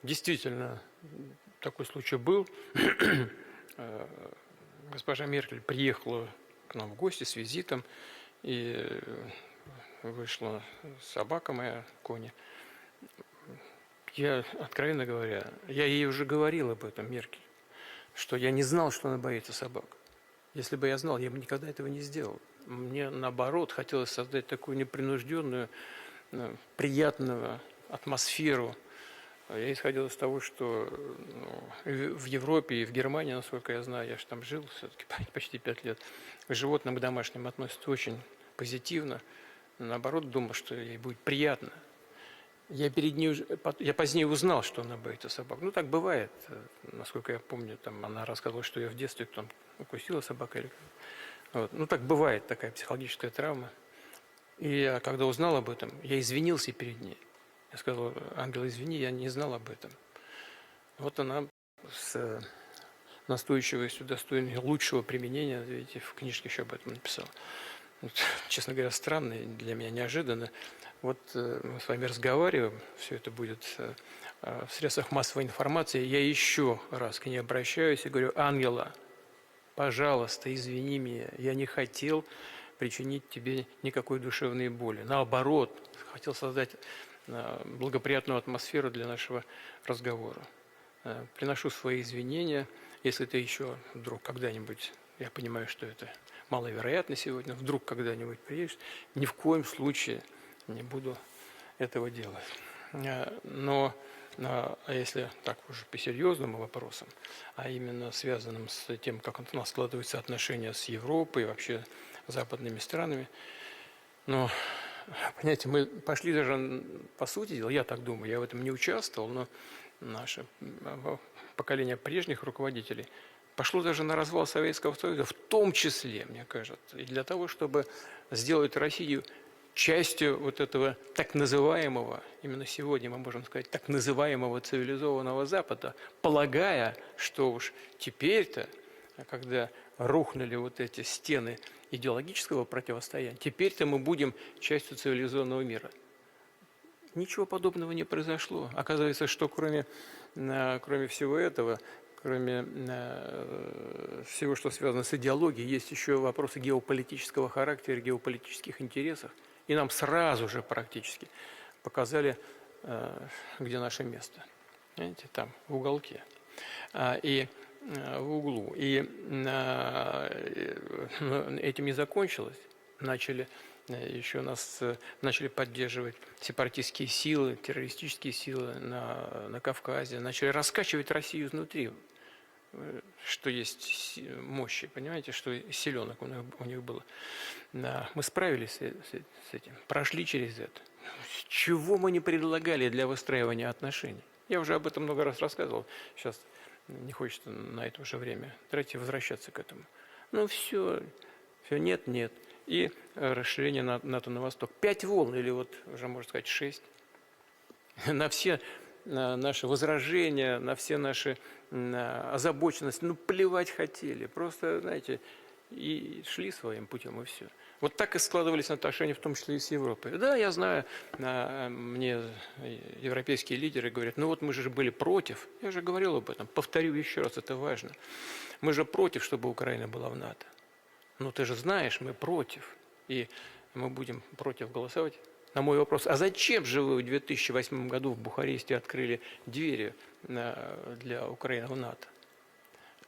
действительно такой случай был. Госпожа Меркель приехала к нам в гости с визитом, и вышла собака моя, Кони. Я, откровенно говоря, я ей уже говорил об этом, Меркель, что я не знал, что она боится собак. Если бы я знал, я бы никогда этого не сделал. Мне, наоборот, хотелось создать такую непринужденную, приятную атмосферу. Я исходил из того, что в Европе и в Германии, насколько я знаю, я же там жил все-таки почти 5 лет, к животным, к домашним относятся очень позитивно. Наоборот, думал, что ей будет приятно. Я позднее узнал, что она боится собак. Ну, так бывает. Насколько я помню, там она рассказывала, что ее в детстве там укусила собака. Вот. Ну, так бывает, такая психологическая травма. И я, когда узнал об этом, я извинился перед ней. Я сказал: Ангела, извини, я не знал об этом. Вот она с настойчивостью, достойной лучшего применения, видите, в книжке еще об этом написала. Вот, честно говоря, странно, для меня неожиданно. вот мы с вами разговариваем, все это будет в средствах массовой информации. Я еще раз к ней обращаюсь и говорю: Ангела, пожалуйста, извини меня, я не хотел причинить тебе никакой душевной боли. Наоборот, хотел создать благоприятную атмосферу для нашего разговора. Приношу свои извинения, если ты еще вдруг когда-нибудь, я понимаю, что это маловероятно сегодня, вдруг когда-нибудь приедешь, ни в коем случае не буду этого делать. Но если так уже по серьезному вопросам, а именно связанным с тем, как у нас складываются отношения с Европой, вообще западными странами, но, понимаете, мы пошли даже, по сути дела, я так думаю, я в этом не участвовал, но наше поколение прежних руководителей пошло даже на развал Советского Союза, в том числе, мне кажется, и для того, чтобы сделать Россию частью вот этого так называемого, именно сегодня мы можем сказать, так называемого цивилизованного Запада, полагая, что уж теперь-то, когда рухнули вот эти стены идеологического противостояния, теперь-то мы будем частью цивилизованного мира. Ничего подобного не произошло. Оказывается, что кроме всего этого, кроме всего, что связано с идеологией, есть еще вопросы геополитического характера, геополитических интересов. И нам сразу же практически показали, где наше место. Знаете, там, в уголке. И в углу. И этим не закончилось. Еще нас начали поддерживать сепаратистские силы, террористические силы на Кавказе, начали раскачивать Россию изнутри, что есть мощи, понимаете, что силенок у них было. Мы справились с этим, прошли через это. Чего мы не предлагали для выстраивания отношений? Я уже об этом много раз рассказывал, сейчас не хочется на это уже время. Давайте возвращаться к этому. Ну все нет. И расширение НАТО на восток. 5 волн, или вот уже можно сказать 6. На все наши возражения, на все наши озабоченности, плевать хотели. Просто, знаете, и шли своим путем, и все. Вот так и складывались отношения, в том числе и с Европой. Да, я знаю, мне европейские лидеры говорят, вот мы же были против. Я же говорил об этом, повторю еще раз, это важно. Мы же против, чтобы Украина была в НАТО. Ты же знаешь, мы против. И мы будем против голосовать. На мой вопрос, а зачем же вы в 2008 году в Бухаресте открыли двери для Украины в НАТО?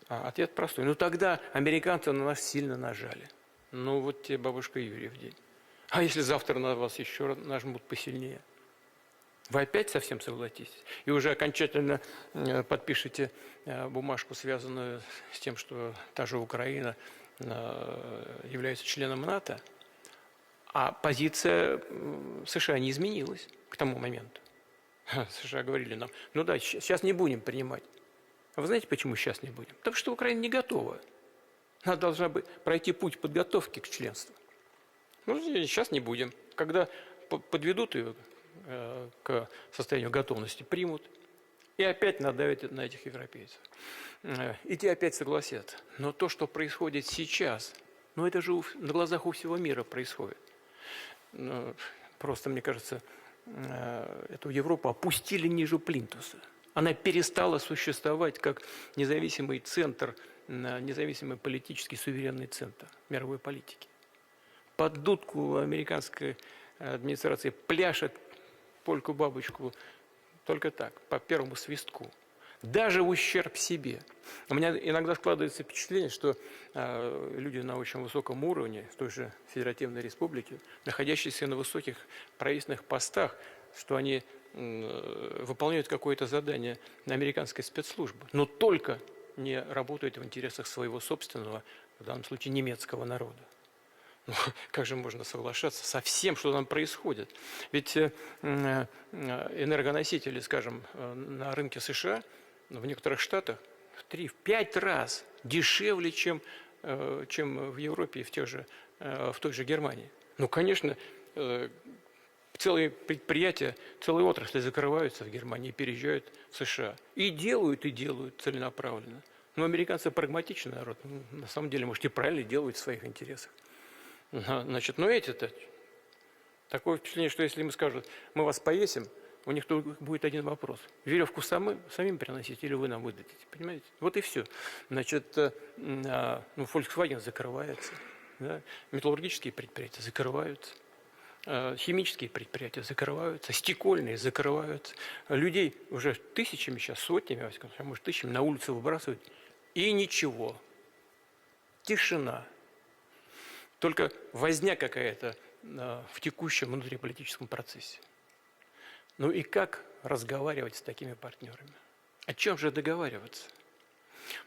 Ответ простой. Тогда американцы на нас сильно нажали. Вот тебе бабушка Юрия в день. А если завтра на вас еще нажмут посильнее? Вы опять совсем согласитесь? И уже окончательно подпишете бумажку, связанную с тем, что та же Украина является членом НАТО, а позиция США не изменилась к тому моменту. США говорили нам, сейчас не будем принимать. А вы знаете, почему сейчас не будем? Потому что Украина не готова. Она должна пройти путь подготовки к членству. Сейчас не будем. Когда подведут ее к состоянию готовности, примут. И опять надавят на этих европейцев. И те опять согласятся. Но то, что происходит сейчас, это же на глазах у всего мира происходит. Просто, мне кажется, эту Европу опустили ниже плинтуса. Она перестала существовать как независимый центр, независимый политический суверенный центр мировой политики. Под дудку американской администрации пляшет польку-бабочку только так, по первому свистку. Даже в ущерб себе. У меня иногда складывается впечатление, что люди на очень высоком уровне, в той же Федеративной Республике, находящиеся на высоких правительственных постах, что они выполняют какое-то задание на американской спецслужбы, но только не работают в интересах своего собственного, в данном случае немецкого народа. Как же можно соглашаться со всем, что там происходит? Ведь энергоносители, скажем, на рынке США, в некоторых штатах в 3-5 раз дешевле, чем в Европе и в той же Германии. Конечно, целые предприятия, целые отрасли закрываются в Германии и переезжают в США. И делают целенаправленно. Но американцы прагматичный народ. На самом деле, может, и правильно делают в своих интересах. Эти-то Такое впечатление, что если мы скажут, мы вас повесим, у них только будет один вопрос. Веревку самим приносить или вы нам выдадите? Понимаете? Вот и все. Значит, Volkswagen закрывается, да? Металлургические предприятия закрываются, химические предприятия закрываются, стекольные закрываются. Людей уже тысячами сейчас, сотнями, а может тысячами на улице выбрасывают. И ничего. Тишина. Только возня какая-то в текущем внутриполитическом процессе. Ну и как разговаривать с такими партнерами? О чем же договариваться?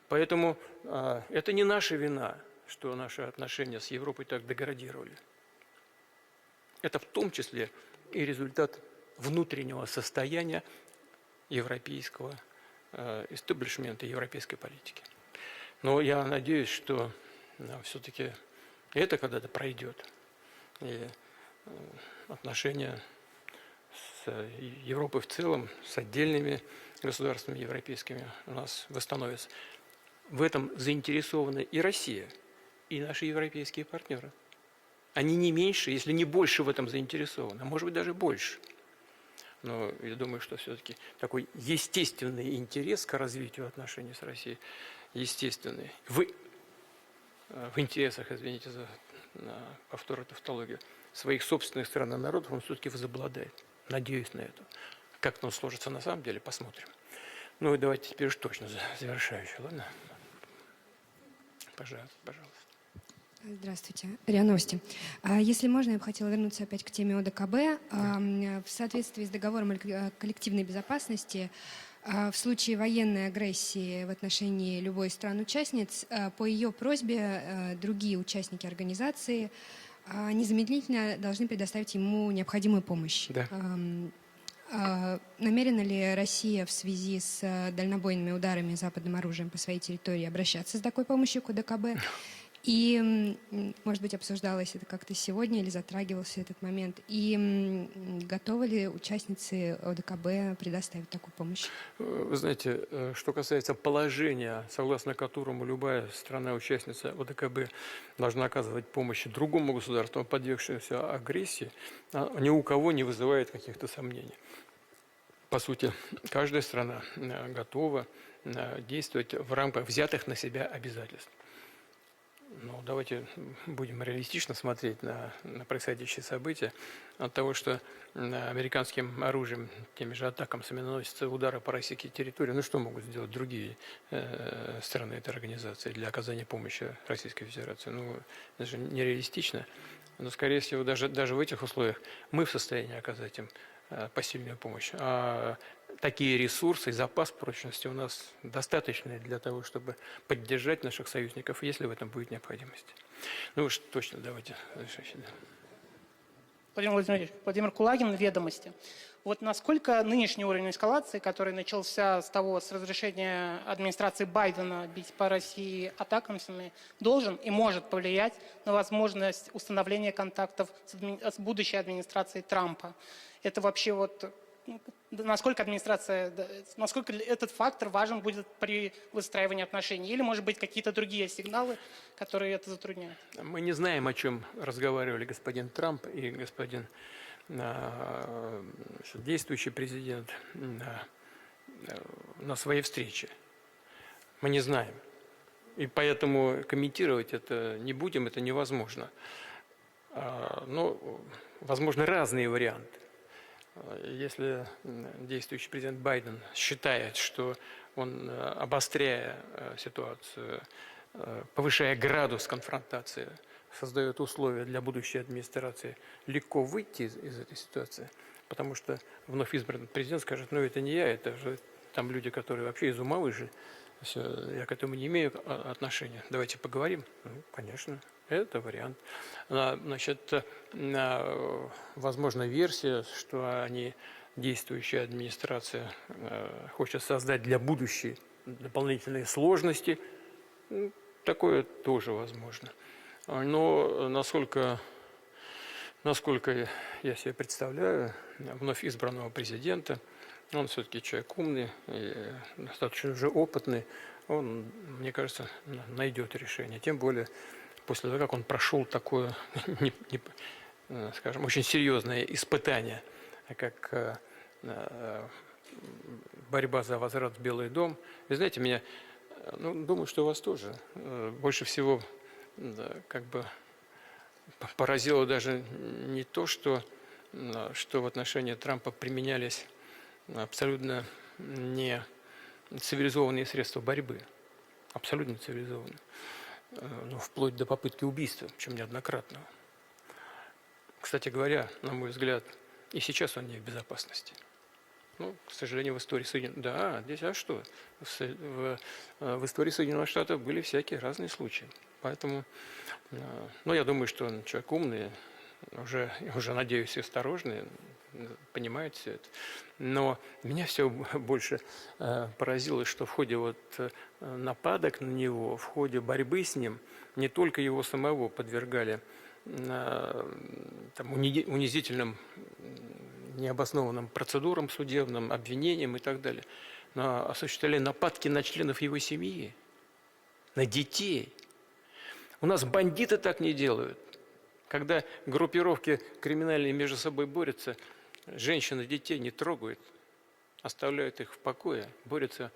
Поэтому это не наша вина, что наши отношения с Европой так деградировали. Это в том числе и результат внутреннего состояния европейского истеблишмента, европейской политики. Но я надеюсь, что все-таки это когда-то пройдет. И отношения с Европой в целом, с отдельными государствами европейскими у нас восстановятся. В этом заинтересованы и Россия, и наши европейские партнеры. Они не меньше, если не больше в этом заинтересованы, а может быть даже больше. Но я думаю, что все-таки такой естественный интерес к развитию отношений с Россией, естественный, в интересах, извините за повтор тавтологию, своих собственных стран и народов, он все-таки возобладает. Надеюсь на это. Как оно сложится на самом деле, посмотрим. Ну и давайте теперь уж точно завершающий, ладно? Пожалуйста. Здравствуйте. РИА Новости. Если можно, я бы хотела вернуться опять к теме ОДКБ. В соответствии с договором о коллективной безопасности, в случае военной агрессии в отношении любой из стран-участниц, по ее просьбе другие участники организации незамедлительно должны предоставить ему необходимую помощь. Да. Намерена ли Россия в связи с дальнобойными ударами западным оружием по своей территории обращаться с такой помощью к ОДКБ? И, может быть, обсуждалось это как-то сегодня или затрагивался этот момент? И готовы ли участницы ОДКБ предоставить такую помощь? Вы знаете, что касается положения, согласно которому любая страна-участница ОДКБ должна оказывать помощь другому государству, подвергшемуся агрессии, ни у кого не вызывает каких-то сомнений. По сути, каждая страна готова действовать в рамках взятых на себя обязательств. Ну, давайте будем реалистично смотреть на происходящие события. От того, что американским оружием, теми же атакамсами наносятся удары по российской территории, ну что могут сделать другие страны этой организации для оказания помощи Российской Федерации? Ну, это же нереалистично. Но, скорее всего, даже в этих условиях мы в состоянии оказать им посильную помощь. А такие ресурсы и запас прочности у нас достаточны для того, чтобы поддержать наших союзников, если в этом будет необходимость. Ну уж точно, давайте. Владимир Владимирович, Владимир Кулагин, «Ведомости». Вот насколько нынешний уровень эскалации, который начался с разрешения администрации Байдена бить по России атакамсами, должен и может повлиять на возможность установления контактов с будущей администрацией Трампа? Это вообще насколько этот фактор важен будет при выстраивании отношений? Или, может быть, какие-то другие сигналы, которые это затрудняют? Мы не знаем, о чем разговаривали господин Трамп и господин действующий президент на своей встрече. Мы не знаем. И поэтому комментировать это не будем, это невозможно. Но возможны разные варианты. Если действующий президент Байден считает, что он, обостряя ситуацию, повышая градус конфронтации, создает условия для будущей администрации легко выйти из этой ситуации, потому что вновь избранный президент скажет, ну это не я, это же там люди, которые вообще из ума выжили, все, я к этому не имею отношения, давайте поговорим. Ну, конечно, это вариант. Значит, возможна версия, что действующая администрация хочет создать для будущей дополнительные сложности. Такое тоже возможно. Но насколько я себе представляю, вновь избранного президента, он все-таки человек умный, и достаточно уже опытный, он, мне кажется, найдет решение. Тем более после того, как он прошел такое скажем, очень серьезное испытание, как борьба за возврат в Белый дом. Вы знаете, меня, думаю, что вас тоже больше всего как бы поразило даже не то, что в отношении Трампа применялись абсолютно не цивилизованные средства борьбы, абсолютно цивилизованные, вплоть до попытки убийства, причем неоднократного. Кстати говоря, на мой взгляд, и сейчас он не в безопасности. К сожалению, в истории Соединенных... Да, здесь, а что? В истории Соединенных Штатов были всякие разные случаи. Поэтому, я думаю, что он человек умный, уже надеюсь, и осторожный, понимает все это. Но меня все больше поразило, что в ходе нападок на него, в ходе борьбы с ним, не только его самого подвергали унизительным, необоснованным процедурам судебным, обвинениям и так далее, но осуществляли нападки на членов его семьи, на детей. У нас бандиты так не делают. Когда группировки криминальные между собой борются, женщин и детей не трогают, оставляют их в покое, борются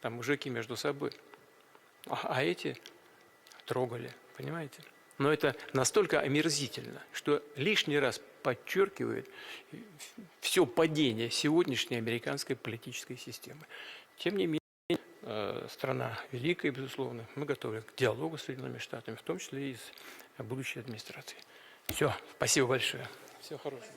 мужики между собой. А эти трогали, понимаете? Но это настолько омерзительно, что лишний раз подчеркивает все падение сегодняшней американской политической системы. Тем не менее, страна великая, безусловно. Мы готовы к диалогу с Соединенными Штатами, в том числе и с будущей администрацией. Все, спасибо большое. Всего хорошего.